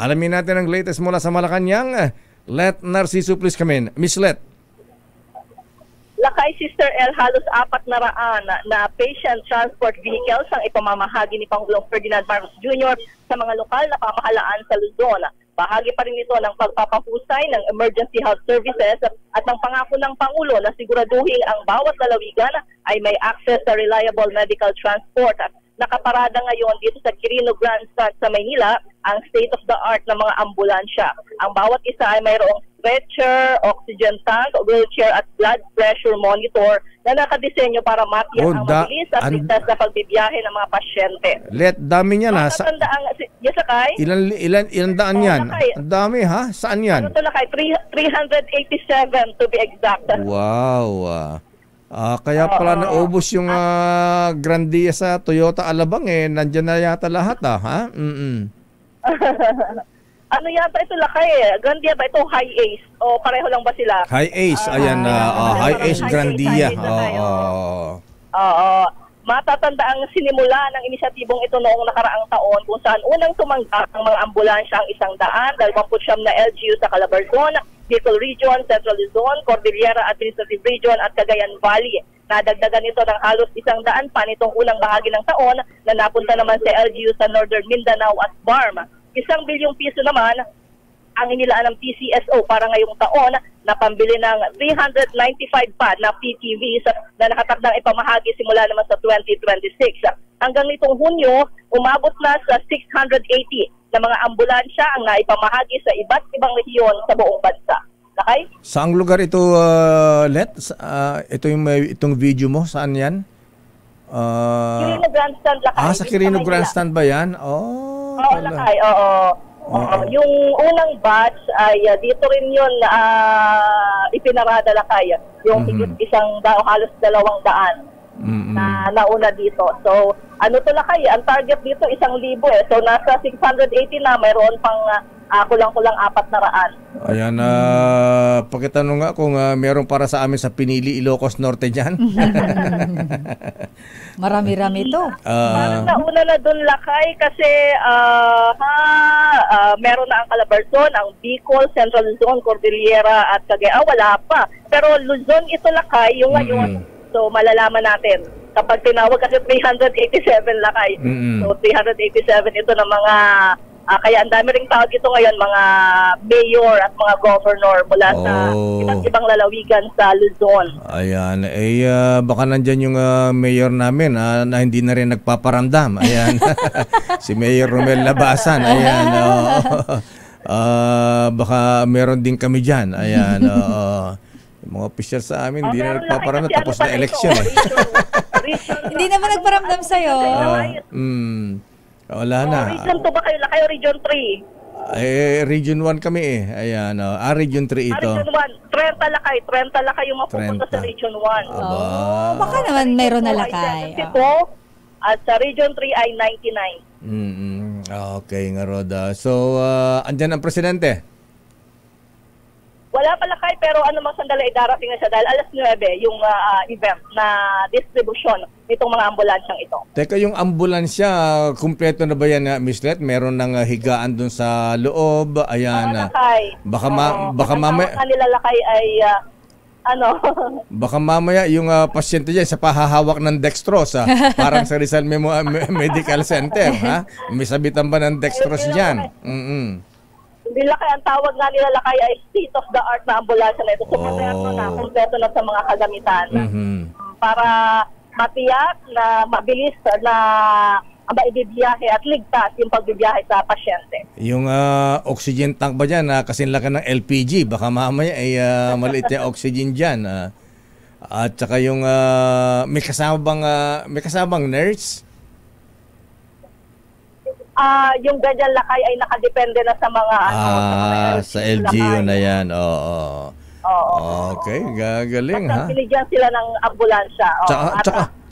Alamin natin ang latest mula sa Malacanang. Let Narciso, please come in. Miss Let. Lakay, Sister El, halos 400 na patient transport vehicles ang ipamamahagi ni Pangulong Ferdinand Marcos Jr. sa mga lokal na pamahalaan sa Luzon. Bahagi pa rin ito ng pagpapahusay ng emergency health services at ng pangako ng Pangulo na siguraduhin ang bawat lalawigan ay may access sa reliable medical transport. Nakaparada ngayon dito sa Quirino Grandstand sa Maynila ang state-of-the-art na mga ambulansya. Ang bawat isa ay mayroong stretcher, oxygen tank, wheelchair at blood pressure monitor na nakadisenyo para matiyak ang mabilis at ligtas na pagbibiyahe ng mga pasyente. Let, dami niyan ha. Yes, Lakay? Ilan daan yan? Ang dami ha? Saan yan? Ano to, Lakay? 387 to be exact. Wow. Kaya pala naubos yung Grandia sa Toyota Alabang Nandiyan na yata lahat ha? Ano yata ito, Lakay? Grandia ba ito? High Ace? O pareho lang ba sila? High Ace, ayan High Ace Grandia. Oo. Matatanda ang sinimula ng inisyatibong ito noong nakaraang taon kung saan unang tumanggap ng mga ambulansya ang 100, 29 na LGU sa Calabarzon, Bicol Region, Central Luzon, Cordillera Administrative Region at Cagayan Valley. Nadagdagan ito ng halos 100 pa nitong unang bahagi ng taon na napunta naman sa LGU sa Northern Mindanao at BARM. 1 bilyong piso naman ang inilaan ng PCSO para ngayong taon na pambili ng 395 pa na PTVs na nakatakdang ipamahagi simula naman sa 2026. Hanggang nitong Hunyo, umabot na sa 680 na mga ambulansya ang naipamahagi sa iba't ibang rehiyon sa buong bansa. Okay? Saang lugar ito, Let? Itong video mo, saan yan? Quirino Grandstand, Lakay. Sa Quirino Grandstand ba yan? Oo, Lakay, oo. Yung unang batch ay dito rin yun ipinarada, Lakay. Yung halos 200 na nauna dito. So, ano to, Lakay? Ang target dito 1,000 So, nasa 680 na, mayroon pang kulang-kulang 400. Ayan, pakitanong nga kung meron para sa amin sa Pinili, Ilocos Norte dyan. Marami-rami ito. Parang nauna na dun, Lakay, kasi meron na ang Calabarzon, ang Bicol, Central Luzon, Cordillera at Cagayan. Wala pa. Pero Luzon ito, Lakay, yung ngayon. So, malalaman natin. Kapag tinawag kasi 387, Lakay. So, 387 ito ng mga kaya ang dami ring tawag ito ngayon, mga mayor at mga governor mula sa iba't ibang lalawigan sa Luzon. Ayan. Baka nandyan yung mayor namin na hindi na rin nagpaparamdam. Ayan. Si Mayor Romel Labasan. Ayan. Baka meron din kami dyan. Ayan. Yung mga official sa amin, hindi na nagpaparamdam. Tapos na eleksyon. Hindi naman nagparamdam sa'yo. Wala na. Region 2 ba kayo? Kayo Region 3? Region 1 kami Ayan. Region 3 ito. Region 1. 30 Lakay. 30 Lakay yung mapupunta sa Region 1. Baka naman mayroon na Lakay. At sa Region 3 ay 99. Okay nga, Roda. So, andyan ang presidente? Wala pa, Lakay, pero anumang sandali darating na siya dahil alas 9 yung event na distribution nitong mga ambulansyang ito. Teka, yung ambulansya, kumpleto na ba yan, Miss Let? Meron ng higaan dun sa loob? Ayan. Lakay. Baka mamaya... Ang nila, Lakay, ay baka mamaya yung pasyente dyan sa pahahawak ng dextrose, parang sa Rizal Medical Center, ha? May sabitan ba ng dextrose dyan? Hindi, Lakay, ang tawag nga nila, Lakay, ay state-of-the-art na ambulansya na ito. So, kompleto na sa mga kagamitan. Para matiyak na mabilis na maibibiyahe at ligtas yung pagbibiyahe sa pasyente. Yung oxygen tank ba dyan, kasing laki ng LPG, baka mamaya ay maliit yung oxygen dyan. At saka yung may kasabang nurse? Yung ganyan, Lakay, ay nakadepende na sa mga sa LGU na yan. Okay, gagaling, ha? Binigyan sila ng ambulansya.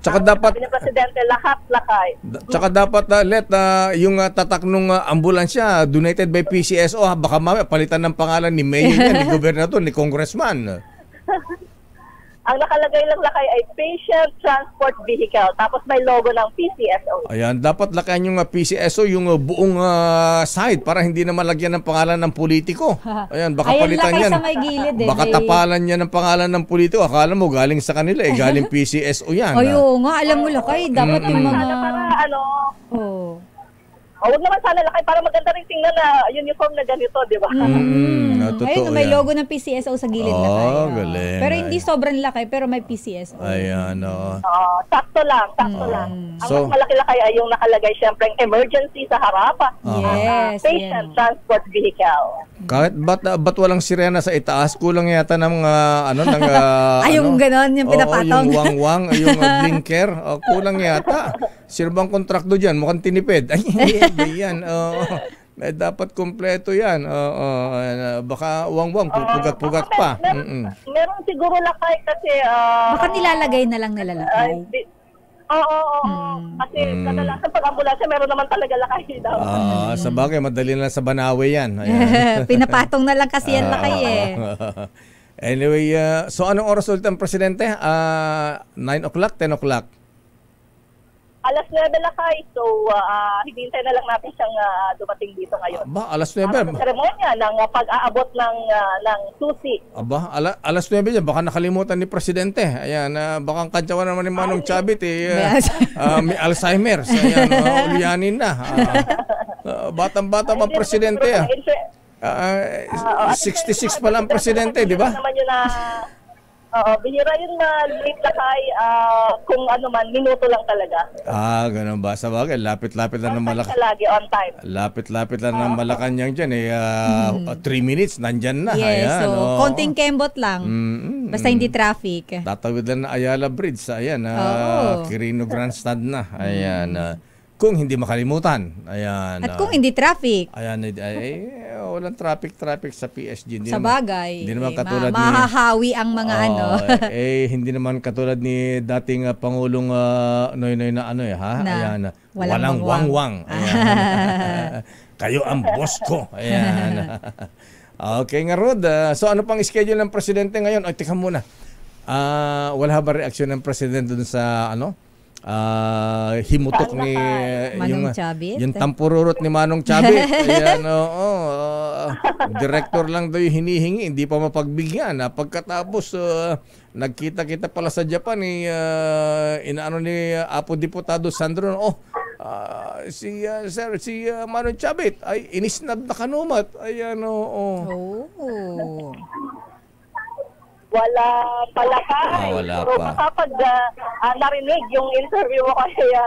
Tsaka dapat Presidente lahat, Lakay. Tsaka dapat Let yung tatak nung ambulansya donated by PCSO, baka mamaya palitan ng pangalan ni mayor yan, ni gobernador, ni congressman. Ang nakalagay lang lakay ay Patient Transport Vehicle. Tapos may logo ng PCSO. Ayan, dapat lakayan yung PCSO, yung buong side para hindi na malagyan ng pangalan ng politiko. Ayan, baka Ayan palitan lakay yan. sa may gilid eh. Baka tapalan niya ng pangalan ng politiko. Akala mo galing sa kanila galing PCSO yan. Oo nga, alam mo lakay, dapat yung mga... Para Oh. huwag naman sana lakay para maganda rin tingnan na uniform na ganito, di ba? Totoo Ayun, may yan. logo ng PCSO sa gilid lakay. Galing. Pero hindi sobrang lakay, pero may PCSO. Ayan, Sakto lang. Ang So- mas malaki lakay ay yung nakalagay syempre emergency sa harap. Yes, Patient yan. Transport Vehicle. Kahit ba't walang sirena sa itaas, kulang yata ng ng Ay, yung ganon, yung pinapatong. yung wang-wang, yung blinker, kulang yata. Sino bang kontrakto diyan? Mukhang tinipid. Ay, hindi yan. Dapat kompleto yan. Baka wang-wang, pupugat-pugat pa. Meron siguro lakay kasi Baka nilalagay na lang nila lakay. Oo. Kasi kadalasan pag ambulansya meron naman talaga lakay daw. Sa bagay, madali lang sa Banawe yan. Ayan. Pinapatong na lang kasi yan lakay eh. Anyway, so anong oras ulit ang presidente? 9 o'clock, 10 o'clock? Alas 9 lakay, so hihintay na lang natin siyang dumating dito ngayon. Aba, alas 9. Sa seremonya ng pag-aabot ng susi. Aba, alas 9 yan. Baka nakalimutan ni Presidente. Ayan, baka ang kantsawan naman ni Manong Chavit may Alzheimer's. Ayan, ulyanin na. Batang-bata pa Presidente. 66 pa lang Presidente, di ba? Naman yun bihira yun na late lakay kung ano man, minuto lang talaga. Ganun ba? Sa bagay, lapit-lapit lang ng Malacanang. Lagi on time. Lapit-lapit lang ng Malacanang dyan. 3 minutes, nandyan na. Yes, Ayan, so konting kembot lang. Basta hindi traffic. Tatawid lang na Ayala Bridge. Ayan, Quirino Grandstand na. Ayan, kung hindi makalimutan. Ayan. At kung hindi traffic. Ayan, walang traffic sa PSG. Hindi Sa naman, bagay. Hindi naman katulad ni... Mahahawi ang mga hindi naman katulad ni dating Pangulong Noynoy na ha? Na Ayan. walang Walang wang-wang. Ayan. Kayo ang boss ko. Ayan. Okay nga, Rod. So ano pang schedule ng Presidente ngayon? Ay, teka muna. Wala ba reaksyon ng Presidente dun sa himutok ni Manong Chavit? yung tampururot ni Manong Chavit. Ayan, director lang daw yung hinihingi, hindi pa mapagbigyan. Pagkatapos nagkita-kita pala sa Japan inaano ni Apo Diputado Sandro, si Manong Chavit ay inisnab na kanumat. Ayan, Wala pala ka. Wala Pero pa. kapag narinig yung interview mo kaya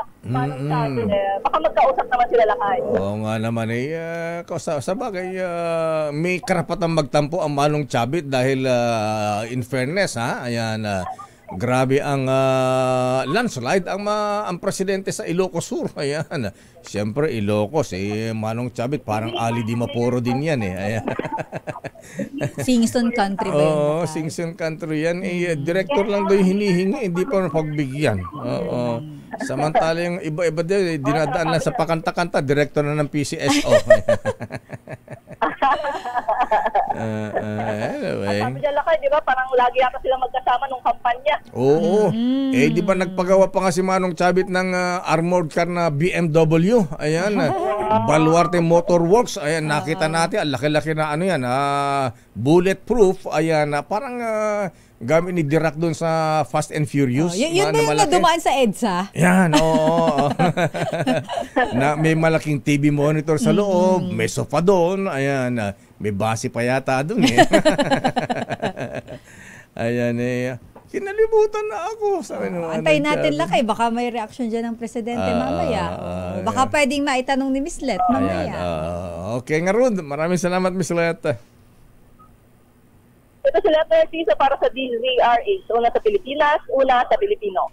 baka magkausap naman sila lakay. Oo nga naman sa bagay may karapatang magtampo ang Manong Chavit dahil in fairness ayan grabe ang landslide ang presidente sa Ilocos Sur. Ayan. Siyempre Ilocos Manong Chavit parang Ali Di Maporo din yan Ayan. Singson country ba yun? Oo, Singson country yan. Director lang daw yung hinihingi, hindi pa napagbigyan. Oo. Samantala yung iba-iba din, dinadaan lang sa pakanta-kanta, director na ng PCSO. Anyway. Sabi niya lakay, di ba? Parang lagi yata silang magkasama nung kampanya. Oo. Di ba nagpagawa pa nga si Manong Chavit ng armored car na BMW? Ayan. Baluarte Motor Works. Ayan, nakita natin. Ang laki-laki na yan. Bulletproof. Ayan. Parang gamit ni Dirac doon sa Fast and Furious. Yun ba yung dumaan sa EDSA? Yan, oo. Na may malaking TV monitor sa loob. May sofa doon. Ayan. May base pa yata doon Ayan kinalimutan na ako. Antayin natin lakay. Baka may reaction dyan ng presidente mamaya. Baka pwedeng maitanong ni Miss Let mamaya. Okay nga, Rod. Maraming salamat, Miss Let. Ito sila Narcisa para sa DZRH. Una sa Pilipinas, una sa Pilipino.